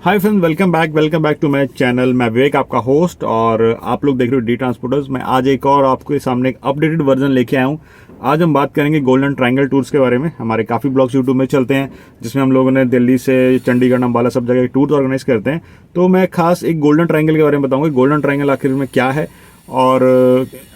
Hi friends, welcome back to my channel. मैं विवेक, आपका host, और आप लोग देख रहे हो डी ट्रांसपोर्टर्स। मैं आज एक और आपके सामने एक अपडेटेड वर्जन लेके आया हूँ। आज हम बात करेंगे गोल्डन ट्रायंगल टूर्स के बारे में। हमारे काफ़ी ब्लॉग्स यूट्यूब में चलते हैं जिसमें हम लोगों ने दिल्ली से चंडीगढ़, अम्बाला सब जगह टूर्स ऑर्गेनाइज करते हैं। तो मैं खास एक गोल्डन ट्रायंगल के बारे में बताऊंगा। गोल्डन ट्रायंगल आखिर में क्या है और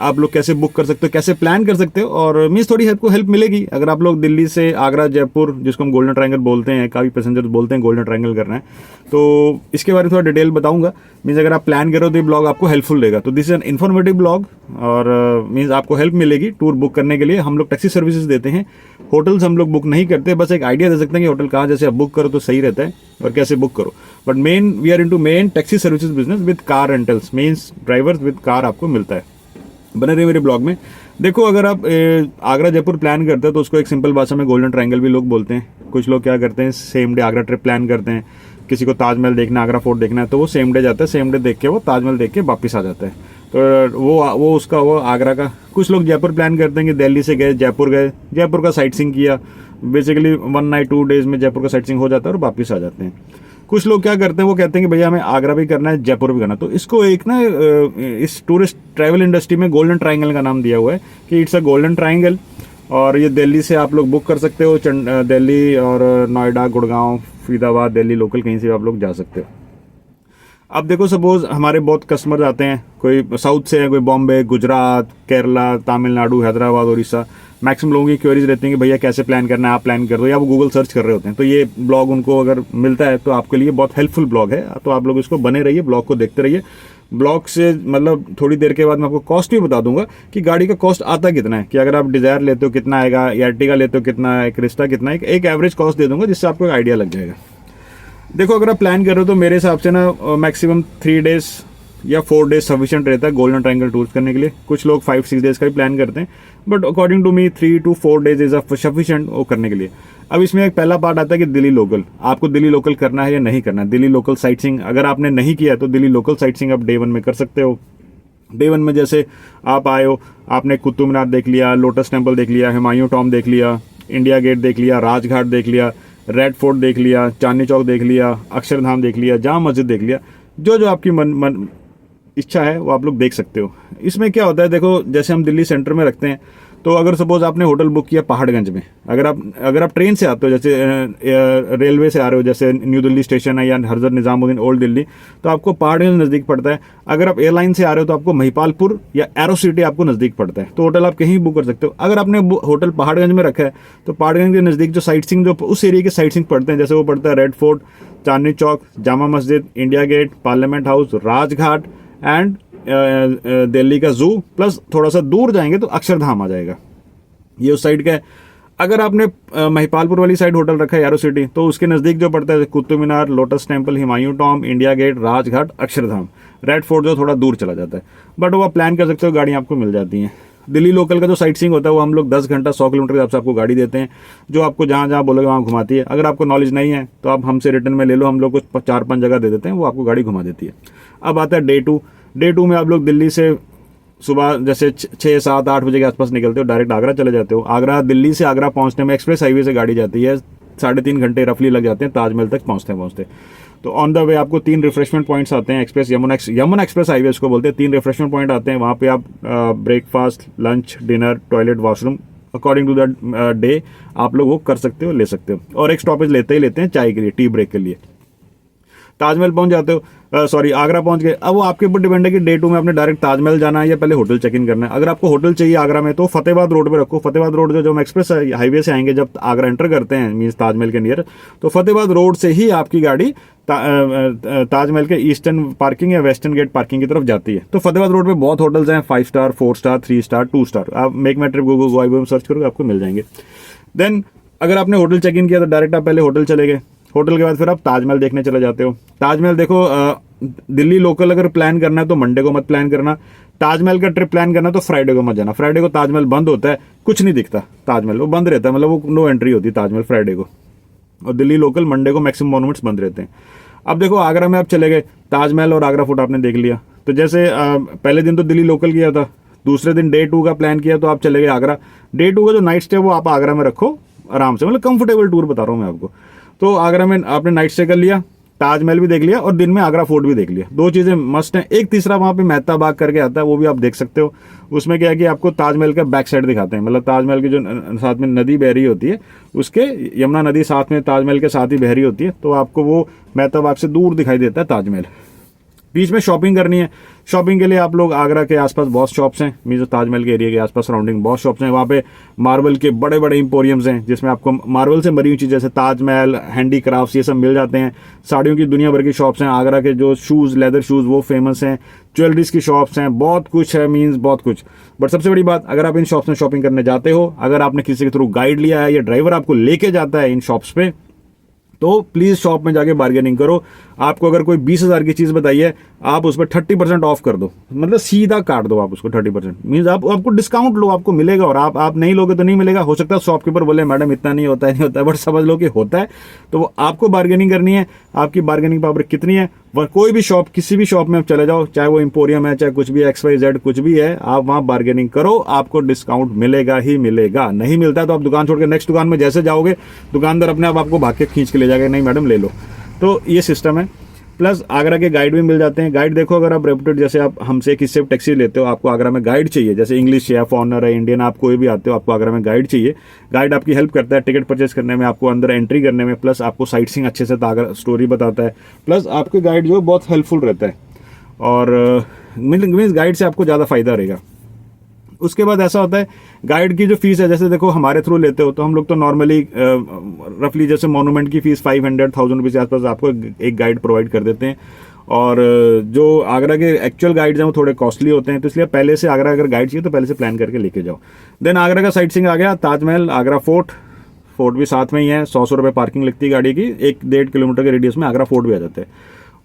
आप लोग कैसे बुक कर सकते हो, कैसे प्लान कर सकते हो, और मीन्स थोड़ी आपको हेल्प मिलेगी अगर आप लोग दिल्ली से आगरा, जयपुर, जिसको हम गोल्डन ट्रायंगल बोलते हैं, काफ़ी पैसेंजर्स बोलते हैं गोल्डन ट्रायंगल करना है, तो इसके बारे में थोड़ा डिटेल बताऊंगा। मीन्स अगर आप प्लान करो तो ये ब्लॉग आपको हेल्पफुल रहेगा। तो this is an informative blog और मीन्स आपको हेल्प मिलेगी टूर बुक करने के लिए। हम लोग टैक्सी सर्विसेज देते हैं, होटल्स हम लोग बुक नहीं करते, बस एक आइडिया दे सकते हैं कि होटल कहाँ जैसे आप बुक करो तो सही रहता है और कैसे बुक करो। But main we are into main taxi services business with car rentals, means drivers with car आपको मिलता है। बने रहिए मेरे ब्लॉग में। देखो, अगर आप आगरा जयपुर प्लान करते हैं तो उसको एक सिंपल भाषा में गोल्डन ट्रायंगल भी लोग बोलते हैं। कुछ लोग क्या करते हैं, same day Agra trip plan करते हैं। किसी को ताजमहल देखना, आगरा फोर्ट देखना है तो वो सेम डे जाता है, सेम डे देख के वो ताजमहल देख के वापस आ जाता है। तो वो उसका वो आगरा का। कुछ लोग जयपुर प्लान करते हैं कि दिल्ली से गए, जयपुर का साइट सीइंग किया। बेसिकली 1 नाइट 2 डेज में जयपुर का साइट सीइंग हो जाता है और वापस आ जाते हैं। कुछ लोग क्या करते हैं, वो कहते हैं कि भैया हमें आगरा भी करना है, जयपुर भी करना है। तो इसको एक ना इस टूरिस्ट ट्रैवल इंडस्ट्री में गोल्डन ट्रायंगल का नाम दिया हुआ है कि इट्स अ गोल्डन ट्रायंगल। और ये दिल्ली से आप लोग बुक कर सकते हो, दिल्ली और नोएडा, गुड़गांव, फरीदाबाद, दिल्ली लोकल कहीं से आप लोग जा सकते हो। अब देखो, सपोज हमारे बहुत कस्टमर आते हैं, कोई साउथ से है, कोई बॉम्बे, गुजरात, केरला, तमिलनाडु, हैदराबाद, उड़ीसा। मैक्सिमम लोगों की क्वेरीज रहती हैं कि भैया कैसे प्लान करना है, आप प्लान कर दो, या वो गूगल सर्च कर रहे होते हैं। तो ये ब्लॉग उनको अगर मिलता है तो आपके लिए बहुत हेल्पफुल ब्लॉग है। तो आप लोग इसको बने रहिए, ब्लॉग को देखते रहिए। ब्लॉग से मतलब थोड़ी देर के बाद मैं आपको कॉस्ट भी बता दूंगा कि गाड़ी का कॉस्ट आता कितना है, कि अगर आप डिजायर लेते हो कितना आएगा, एर्टिगा लेते हो कितना है, क्रिस्टा कितना है, एक एवरेज कॉस्ट दे दूंगा जिससे आपको एक आइडिया लग जाएगा। देखो, अगर आप प्लान कर रहे हो तो मेरे हिसाब से ना मैक्सिमम 3 डेज या 4 डेज सफिशिएंट रहता है गोल्डन ट्रायंगल टूर्स करने के लिए। कुछ लोग 5-6 डेज का भी प्लान करते हैं, but according to me 3 to 4 days is sufficient वो करने के लिए। अब इसमें एक पहला पार्ट आता है कि दिल्ली लोकल, आपको दिल्ली लोकल करना है या नहीं करना है। दिल्ली लोकल साइट सीइंग अगर आपने नहीं किया है तो दिल्ली लोकल साइट सीइंग आप डे 1 में कर सकते हो। डे 1 में जैसे आप आए हो, आपने कुतुब मीनार देख लिया, लोटस टेम्पल देख लिया, हुमायूं टॉम देख लिया, इंडिया गेट देख लिया, राजघाट देख लिया, रेड फोर्ट देख लिया, चांदनी चौक देख लिया, अक्षरधाम देख लिया, जामा मस्जिद देख लिया। जो जो आपकी मन इच्छा है वो आप लोग देख सकते हो। इसमें क्या होता है, देखो जैसे हम दिल्ली सेंटर में रखते हैं, तो अगर सपोज आपने होटल बुक किया पहाड़गंज में, अगर आप ट्रेन से आते हो, जैसे रेलवे से आ रहे हो, जैसे न्यू दिल्ली स्टेशन है या हजरत निजामुद्दीन ओल्ड दिल्ली, तो आपको पहाड़गंज नज़दीक पड़ता है। अगर आप एयरलाइन से आ रहे हो तो आपको महिपालपुर या एरो सिटी आपको नज़दीक पड़ता है। तो होटल आप कहीं बुक कर सकते हो। अगर आपने होटल पहाड़गंज में रखा है तो पहाड़गंज के नज़दीक जो साइट सीइंग, जो उस एरिया के साइट सीइंग पड़ते हैं, जैसे वो पड़ता है Red Fort, Chandni Chowk, Jama Masjid, India Gate, Parliament House, Rajghat and Delhi का जू, प्लस थोड़ा सा दूर जाएंगे तो अक्षरधाम आ जाएगा। ये उस साइड का है। अगर आपने महिपालपुर वाली साइड होटल रखा है एरो सिटी, तो उसके नज़दीक जो पड़ता है Qutub Minar, Lotus Temple, Humayun Tomb, India Gate, Rajghat, Akshardham, Red Fort जो थोड़ा दूर चला जाता है, बट वो आप प्लान कर सकते हो, गाड़ी आपको मिल जाती है। दिल्ली लोकल का जो साइट सीइंग होता है वो हम लोग 10 घंटा 100 किलोमीटर के हिसाब से आपको गाड़ी देते हैं, जो आपको जहाँ जहाँ बोलोगे वहाँ घुमाती है। अगर आपको नॉलेज नहीं है तो आप हमसे रिटर्न में ले लो, हम लोग कुछ 4-5 जगह दे देते हैं, वो आपको गाड़ी घुमा देती है। अब आता है डे 2। डे 2 में आप लोग दिल्ली से सुबह जैसे 6, 7, 8 बजे के आसपास निकलते हो, डायरेक्ट आगरा चले जाते हो। आगरा, दिल्ली से आगरा पहुंचने में एक्सप्रेस हाईवे से गाड़ी जाती है, 3.5 घंटे रफली लग जाते हैं ताजमहल तक पहुंचते। तो ऑन द वे आपको 3 रिफ्रेशमेंट पॉइंट्स आते हैं। एक्सप्रेस यमुना एक्सप्रेस हाईवे उसको बोलते हैं। 3 रिफ्रेशमेंट पॉइंट आते हैं, वहाँ पे आप breakfast, lunch, dinner, toilet, washroom according to the day आप लोग वो कर सकते हो, ले सकते हो। और एक स्टॉपेज लेते हैं चाय के लिए, टी ब्रेक के लिए। ताजमहल पहुंच जाते हो, आगरा पहुंच गए। अब वो आपके ऊपर डिपेंड है कि डे 2 में आपने डायरेक्ट ताजमहल जाना है या पहले होटल चेक इन करना है। अगर आपको होटल चाहिए आगरा में तो फतेहाबाद रोड पे रखो। फतेहाबाद रोड जो हम एक्सप्रेस हाईवे से आएंगे, जब आगरा एंटर करते हैं मीन्स ताजमहल के नियर, तो फतेहाबाद रोड से ही आपकी गाड़ी ताजमहल के ईस्टर्न पार्किंग या वेस्टर्न गेट पार्किंग की तरफ जाती है। तो फतेहाबाद रोड पे बहुत होटल्स हैं, 5 स्टार, 4 स्टार, 3 स्टार, 2 स्टार। आप मेक माई ट्रिप गूगल में सर्च करोगे आपको मिल जाएंगे। देन अगर आपने होटल चेक इन किया तो डायरेक्ट आप पहले होटल चले गए। होटल के बाद फिर आप ताजमहल देखने चले जाते हो। ताजमहल देखो, दिल्ली लोकल अगर प्लान करना है तो मंडे को मत प्लान करना। ताजमहल का ट्रिप प्लान करना तो फ्राइडे को मत जाना। फ्राइडे को ताजमहल बंद होता है, कुछ नहीं दिखता ताजमहल, वो बंद रहता है, मतलब वो नो एंट्री होती है ताजमहल फ्राइडे को। और दिल्ली लोकल मंडे को मैक्सिमम मॉन्यूमेंट्स बंद रहते हैं। अब देखो, आगरा में आप चले गए, ताजमहल और आगरा फोर्ट आपने देख लिया। तो जैसे पहले दिन तो दिल्ली लोकल किया था, दूसरे दिन डे 2 का प्लान किया तो आप चले गए आगरा। डे 2 का जो नाइट स्टे वो आप आगरा में रखो आराम से, मतलब कंफर्टेबल टूर बता रहा हूँ मैं आपको। तो आगरा में आपने नाइट स्टे कर लिया, ताजमहल भी देख लिया और दिन में आगरा फोर्ट भी देख लिया, 2 चीज़ें मस्ट हैं। एक तीसरा वहाँ पे मेहता बाग करके आता है, वो भी आप देख सकते हो। उसमें क्या है कि आपको ताजमहल का बैक साइड दिखाते हैं, मतलब ताजमहल की जो साथ में नदी बह रही होती है, उसके यमुना नदी साथ में ताजमहल के साथ ही बह रही होती है, तो आपको वो मेहता बाग से दूर दिखाई देता है ताजमहल। बीच में शॉपिंग करनी है, शॉपिंग के लिए आप लोग आगरा के आसपास बहुत शॉप्स हैं, मीन ताजमहल के एरिया के आसपास सराउंडिंग बहुत शॉप्स हैं। वहाँ पे मार्बल के बड़े बड़े इंपोरियम्स हैं, जिसमें आपको मार्बल से बनी हुई चीज़ें जैसे ताजमहल, हैंडीक्राफ्ट्स, ये सब मिल जाते हैं। साड़ियों की दुनिया भर की शॉप्स हैं। आगरा के जो शूज़, लेदर शूज़, वो फेमस हैं। ज्वेलरीज की शॉप्स हैं, बहुत कुछ है, मीन्स बहुत कुछ। बट सबसे बड़ी बात, अगर आप इन शॉप्स में शॉपिंग करने जाते हो, अगर आपने किसी के थ्रू गाइड लिया है या ड्राइवर आपको लेके जाता है इन शॉप्स पे, तो प्लीज़ शॉप में जाके बार्गेनिंग करो। आपको अगर कोई 20,000 की चीज़ बताई है, आप उस पर 30% ऑफ कर दो, मतलब सीधा काट दो आप उसको 30%, मीन्स आपको डिस्काउंट लो, आपको मिलेगा। और आप नहीं लोगे तो नहीं मिलेगा। हो सकता है शॉपकीपर बोले मैडम इतना नहीं होता है, बट समझ लो कि होता है। तो वो आपको बार्गेनिंग करनी है, आपकी बार्गेनिंग पावर कितनी है। वह कोई भी शॉप, किसी भी शॉप में आप चले जाओ, चाहे वो एम्पोरियम है, चाहे कुछ भी XYZ कुछ भी है, आप वहाँ बार्गेनिंग करो, आपको डिस्काउंट मिलेगा ही मिलेगा। नहीं मिलता है तो आप दुकान छोड़ के नेक्स्ट दुकान में जैसे जाओगे, दुकानदार अपने आप आपको भाग के खींच के ले जाएगा, नहीं मैडम ले लो। तो ये सिस्टम है। प्लस आगरा के गाइड भी मिल जाते हैं। गाइड देखो, अगर आप रेपुटेड, जैसे आप हमसे किससे टैक्सी लेते हो, आपको आगरा में गाइड चाहिए, जैसे इंग्लिश या फॉरनर है, इंडियन, आप कोई भी आते हो, आपको आगरा में गाइड चाहिए। गाइड आपकी हेल्प करता है टिकट परचेस करने में, आपको अंदर एंट्री करने में, प्लस आपको साइट सीइंग अच्छे से आगरा स्टोरी बताता है। प्लस आपके गाइड जो है बहुत हेल्पफुल रहता है, और मीन्स गाइड से आपको ज़्यादा फायदा रहेगा। उसके बाद ऐसा होता है, गाइड की जो फीस है, जैसे देखो हमारे थ्रू लेते हो तो हम लोग तो नॉर्मली रफली जैसे मोनूमेंट की फीस 500-1000 रुपीज़ के आसपास आपको एक गाइड प्रोवाइड कर देते हैं। और जो आगरा के एक्चुअल गाइड्स हैं वो थोड़े कॉस्टली होते हैं, तो इसलिए पहले से आगरा अगर गाइड चाहिए तो पहले से प्लान करके लेके जाओ। देन आगरा का साइट सीइंग आ गया, ताजमहल, आगरा फोर्ट भी साथ में ही है। 100 रुपये पार्किंग लगती है गाड़ी की, 1-1.5 किलोमीटर के रेडियस में आगरा फोर्ट भी आ जाता है।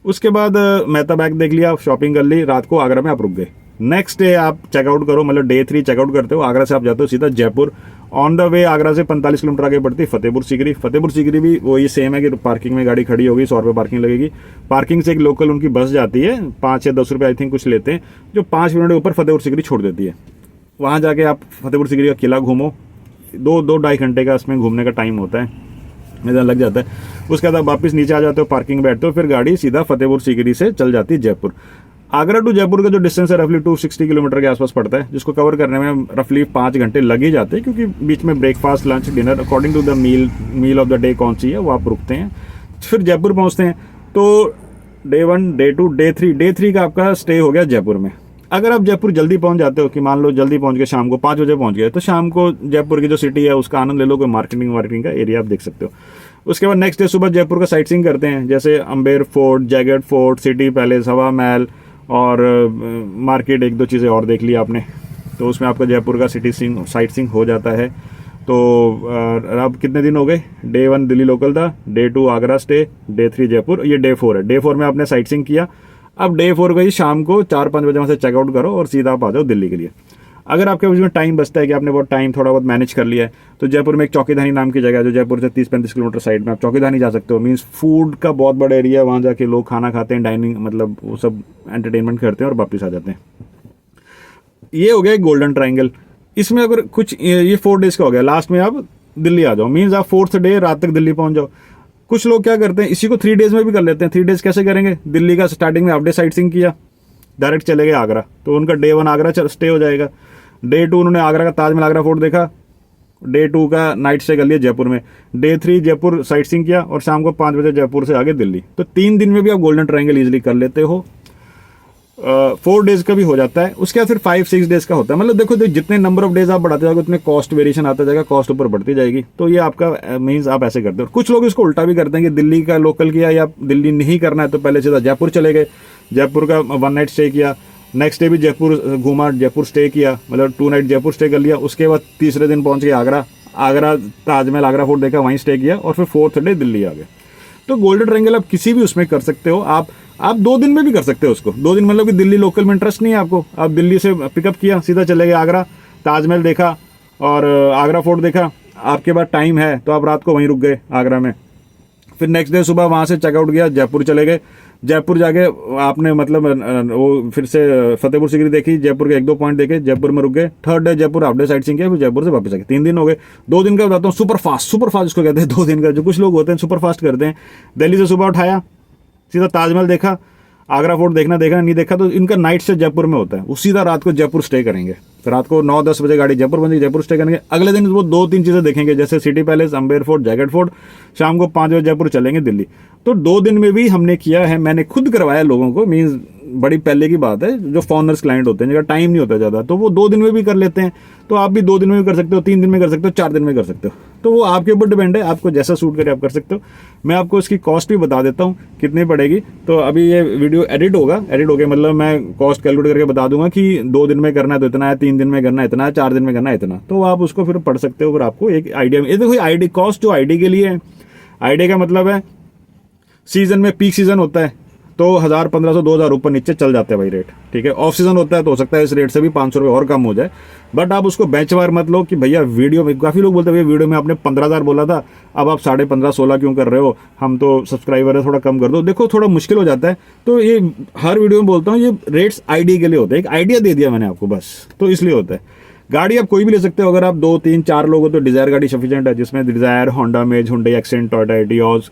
उसके बाद मेहता बैग देख लिया, शॉपिंग कर ली, रात को आगरा में आप रुक गए। नेक्स्ट डे आप चेकआउट करो, मतलब डे 3 चेकआउट करते हो। आगरा से आप जाते हो सीधा Jaipur. On the way Agra से 45 किलोमीटर आगे पड़ती है फतेहपुर सीकरी। फतेहपुर सीकरी भी वही सेम है कि पार्किंग में गाड़ी खड़ी होगी, 100 रुपये पार्किंग लगेगी। पार्किंग से एक लोकल उनकी बस जाती है, 5 या 10 रुपये आई थिंक कुछ लेते हैं, जो 5 मिनट के ऊपर फतेहपुर सीकरी छोड़ देती है। वहाँ जाके आप फतेहपुर सीकरी का किला घूमो, 2-2.5 घंटे का इसमें घूमने का टाइम होता है, मेरा लग जाता है। उसके बाद आप वापस नीचे आ जाते हो, पार्किंग बैठते हो, फिर गाड़ी सीधा फतेहपुर सीकरी से चल जाती है जयपुर। आगरा टू जयपुर का जो डिस्टेंस है रफली 260 किलोमीटर के आसपास पड़ता है, जिसको कवर करने में रफली 5 घंटे लग ही जाते हैं, क्योंकि बीच में breakfast, lunch, dinner, according to the meal of the day कौन सी है वो आप रुकते हैं। फिर जयपुर पहुंचते हैं। तो डे 1, डे 2, डे 3 का आपका स्टे हो गया जयपुर में। अगर आप जयपुर जल्दी पहुंच जाते हो, कि मान लो जल्दी पहुंच गए, शाम को 5 बजे पहुंच गए, तो शाम को जयपुर की जो सिटी है उसका आनंद ले लो, कोई मार्केटिंग का एरिया आप देख सकते हो। उसके बाद नेक्स्ट डे सुबह जयपुर का साइट सीइंग करते हैं, जैसे Amber fort, Jaigarh fort, city palace, हवा महल और मार्केट, 1-2 चीज़ें और देख लिया आपने, तो उसमें आपका जयपुर का साइट सीइंग हो जाता है। तो अब कितने दिन हो गए? डे 1 दिल्ली लोकल था, day 2 Agra stay, day 3 Jaipur, ये डे 4 है। डे 4 में आपने साइट सीइंग किया। अब डे 4 को ही शाम को 4-5 बजे वहाँ से चेकआउट करो और सीधा आप आ जाओ दिल्ली के लिए। अगर आपके बीच में टाइम बचता है कि आपने बहुत टाइम थोड़ा बहुत मैनेज कर लिया है, तो जयपुर में एक चौकीधानी नाम की जगह है, जो जयपुर से 30-35 किलोमीटर साइड में आप चौकीधानी जा सकते हो। मीन्स फूड का बहुत बड़ा एरिया है, वहाँ जाके लोग खाना खाते हैं, डाइनिंग, मतलब वो सब एंटरटेनमेंट करते हैं और वापस आ जाते हैं। ये हो गया एक गोल्डन ट्राइंगल। इसमें अगर कुछ, ये 4 डेज का हो गया, लास्ट में आप दिल्ली आ जाओ, मीन्स आप 4th डे रात तक दिल्ली पहुंच जाओ। कुछ लोग क्या करते हैं, इसी को 3 डेज में भी कर लेते हैं। 3 डेज कैसे करेंगे? दिल्ली का स्टार्टिंग में हाफ डे साइट सीइंग किया, डायरेक्ट चले गए आगरा, तो उनका डे 1 आगरा स्टे हो जाएगा। डे 2 उन्होंने आगरा का ताजमहल, आगरा फोर्ट देखा, डे 2 का नाइट स्टे कर लिया जयपुर में। डे 3 जयपुर साइट सीइंग किया और शाम को 5 बजे जयपुर से आगे दिल्ली। तो 3 दिन में भी आप गोल्डन ट्रायंगल इजीली कर लेते हो। 4 डेज का भी हो जाता है। उसके बाद फिर 5-6 डेज का होता है। मतलब देखो, जितने नंबर ऑफ डेज आप बढ़ाते जाओगे उतने कॉस्ट वेरिएशन आता जाएगा, कॉस्ट ऊपर बढ़ती जाएगी। तो ये आपका मीन्स आप ऐसे करते हो। कुछ लोग इसको उल्टा भी करते हैं कि दिल्ली का लोकल किया या दिल्ली नहीं करना है तो पहले सीधा जयपुर चले गए, जयपुर का 1 नाइट स्टे किया, नेक्स्ट डे भी जयपुर घूमा, जयपुर स्टे किया, मतलब 2 नाइट जयपुर स्टे कर लिया। उसके बाद तीसरे दिन पहुंच गए आगरा, आगरा ताजमहल, आगरा फोर्ट देखा, वहीं स्टे किया और फिर 4th डे दिल्ली आ गए। तो गोल्डन ट्रायंगल आप किसी भी उसमें कर सकते हो। आप 2 दिन में भी कर सकते हो उसको। 2 दिन मतलब कि दिल्ली लोकल में इंटरेस्ट नहीं है आपको, आप दिल्ली से पिकअप किया, सीधा चले गए आगरा, ताजमहल देखा और आगरा फोर्ट देखा। आपके पास टाइम है तो आप रात को वहीं रुक गए आगरा में। फिर नेक्स्ट डे सुबह वहाँ से चेकआउट किया, जयपुर चले गए। जयपुर जाके आपने मतलब वो फिर से फतेहपुर सीकरी देखी, जयपुर के 1-2 पॉइंट देखे, जयपुर में रुक गए। 3rd day Jaipur half day sight seeing किया, फिर जयपुर से वापस आ गए। 3 दिन हो गए। 2 दिन का बताता हूँ, सुपर फास्ट इसको कहते हैं। 2 दिन का जो कुछ लोग होते हैं सुपर फास्ट करते हैं। दिल्ली से सुबह उठाया, सीधा ताजमहल देखा, आगरा फोर्ट देखना नहीं देखा तो इनका नाइट से जयपुर में होता है, वो सीधा रात को जयपुर स्टे करेंगे। तो रात को 9-10 बजे गाड़ी जयपुर पहुंचेगी, जयपुर स्टे करेंगे। अगले दिन वो 2-3 चीज़ें देखेंगे, जैसे city palace, Amber fort, jacket fort. शाम को 5 बजे जयपुर चलेंगे दिल्ली। तो 2 दिन में भी हमने किया है, मैंने खुद करवाया लोगों को, मीन्स बड़ी पहले की बात है। जो फॉरनर्स क्लाइंट होते हैं जिनका टाइम नहीं होता ज़्यादा, तो वो 2 दिन में भी कर लेते हैं। तो आप भी 2 दिन में भी कर सकते हो, 3 दिन में कर सकते हो, 4 दिन में कर सकते हो। तो वो आपके ऊपर डिपेंड है, आपको जैसा सूट करे आप कर सकते हो। मैं आपको इसकी कॉस्ट भी बता देता हूँ कितनी पड़ेगी। तो अभी ये वीडियो एडिट होगा, एडिट हो गया मतलब मैं कॉस्ट कैलकुलेट करके बता दूंगा कि 2 दिन में करना है तो इतना है, 3 दिन में करना है इतना है, 4 दिन में करना है इतना। तो आप उसको फिर पढ़ सकते हो, फिर आपको एक आइडिया। ये देखो आईडी कॉस्ट जो आईडी के लिए है, आईडी का मतलब है सीजन में पीक सीजन होता है तो 1000, 1500, 2000 ऊपर नीचे चल जाते हैं भाई रेट, ठीक है। ऑफ सीजन होता है तो हो सकता है इस रेट से भी 500 रुपये और कम हो जाए। बट आप उसको बेंचमार्क मत लो कि भैया वीडियो में, काफ़ी लोग बोलते हैं भैया वीडियो में आपने 15,000 बोला था, अब आप 15.5-16 क्यों कर रहे हो, हम तो सब्सक्राइबर है, थोड़ा कम कर दो। देखो थोड़ा मुश्किल हो जाता है। तो ये हर वीडियो में बोलता हूँ, ये रेट्स आइडिया के लिए होते हैं, एक आइडिया दे दिया मैंने आपको बस, तो इसलिए होता है। गाड़ी आप कोई भी ले सकते हो, अगर आप 2, 3, 4 लोग हो तो डिजायर गाड़ी सफिशिएंट है, जिसमें डिजायर, होंडा मेज, Hyundai accent, Toyota Etios,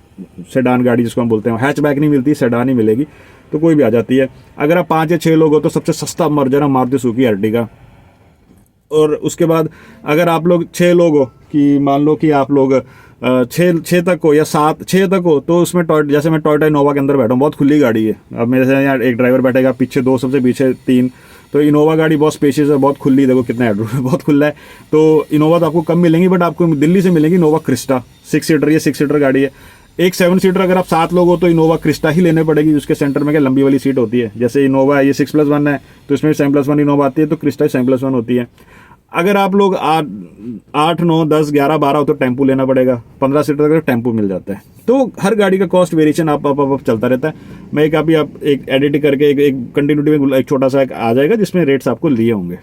sedan गाड़ी जिसको हम बोलते हैं, हैचबैक नहीं मिलती, सेडान ही मिलेगी, तो कोई भी आ जाती है। अगर आप 5 या 6 लोग हो तो सबसे सस्ता मर्जर है मारुति सुजुकी अर्टिगा। और उसके बाद अगर आप लोग 6 लोग हो, कि मान लो कि आप लोग 6 तक हो या 6 तक हो, तो उसमें जैसे मैं टोयोटा इनोवा के अंदर बैठा हूँ, बहुत खुली गाड़ी है। अब मेरे से यहाँ एक ड्राइवर बैठेगा, पीछे 2, सबसे पीछे 3, तो इनोवा गाड़ी बहुत स्पेशियस है, बहुत खुली, देखो कितना हेडरूम है, बहुत खुला है। तो इनोवा तो आपको कम मिलेंगी, बट आपको दिल्ली से मिलेगी इनोवा क्रिस्टा, 6 सीटर, ये 6 सीटर गाड़ी है। एक 7 सीटर अगर आप 7 लोग हो तो इनोवा क्रिस्टा ही लेने पड़ेगी, उसके सेंटर में क्या लंबी वाली सीट होती है। जैसे इनोवा है, ये 6+1 है, तो इसमें 7+1 इनोवा आती है, तो क्रिस्टा 7+1 होती है। अगर आप लोग 8, 9, 10, 11, 12 हो तो टेम्पू लेना पड़ेगा, 15 सीटर अगर टेम्पू मिल जाता है। तो हर गाड़ी का कॉस्ट वेरिएशन आप चलता रहता है। मैं एक अभी आप एक एडिट करके एक कंटिन्यूटी में एक छोटा सा आ जाएगा जिसमें रेट्स आपको लिए होंगे।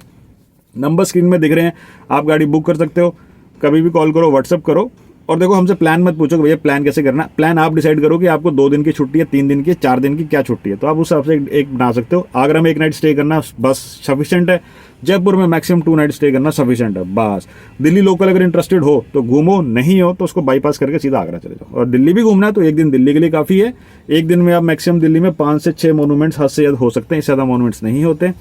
नंबर स्क्रीन में दिख रहे हैं, आप गाड़ी बुक कर सकते हो, कभी भी कॉल करो, व्हाट्सअप करो। और देखो हमसे प्लान मत पूछो भैया प्लान कैसे करना, प्लान आप डिसाइड करो कि आपको 2 दिन की छुट्टी है, 3 दिन की, 4 दिन की क्या छुट्टी है, तो आप उस हिसाब से एक बना सकते हो। आगरा में 1 नाइट स्टे करना बस सफिशिएंट है, जयपुर में मैक्सिमम 2 नाइट स्टे करना सफिशिएंट है बस। दिल्ली लोकल अगर इंटरेस्टेड हो तो घूमो, नहीं हो तो उसको बाईपास करके सीधा आगरा चले जाओ। और दिल्ली भी घूमना है तो 1 दिन दिल्ली के लिए काफ़ी है। 1 दिन में आप मैक्सिमम दिल्ली में 5 से 6 मोनूमेंट्स हद से ज़्यादा हो सकते हैं, इससे ज़्यादा मोनूमेंट्स नहीं होते।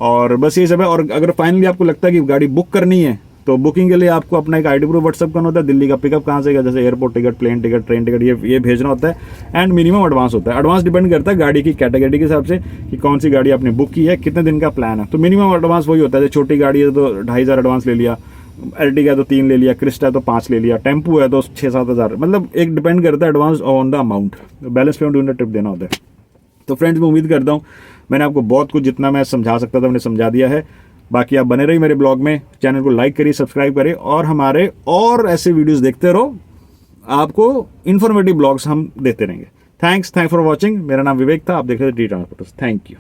और बस ये सब है। और अगर फाइनली आपको लगता है कि गाड़ी बुक करनी है तो बुकिंग के लिए आपको अपना एक आईडी प्रूफ व्हाट्सअप करना होता है, दिल्ली का पिकअप कहाँ से, जैसे airport ticket, plane ticket, train ticket, ये भेजना होता है। एंड मिनिमम एडवांस होता है। एडवांस डिपेंड करता है गाड़ी की कैटेगरी के हिसाब से कि कौन सी गाड़ी आपने बुक की है, कितने दिन का प्लान है। तो मिनिमम एडवांस वही होता है, छोटी गाड़ी है तो 2,500 एडवांस ले लिया, अर्टिगा है तो 3 ले लिया, क्रिस्टा है तो 5 ले लिया, टेम्पू है तो 6-7 हज़ार, मतलब एक डिपेंड करता है advance on the amount. Balance payment during the trip देना होता है। तो फ्रेंड्स मैं उम्मीद करता हूँ मैंने आपको बहुत कुछ जितना मैं समझा सकता था मैंने समझा दिया है। बाकी आप बने रहिए मेरे ब्लॉग में, चैनल को लाइक करिए, सब्सक्राइब करिए और हमारे और ऐसे वीडियोस देखते रहो। आपको इन्फॉर्मेटिव ब्लॉग्स हम देते रहेंगे। Thanks for watching. मेरा नाम विवेक था, आप देख रहे थे डी ट्रांसपोर्टर्स। Thank you.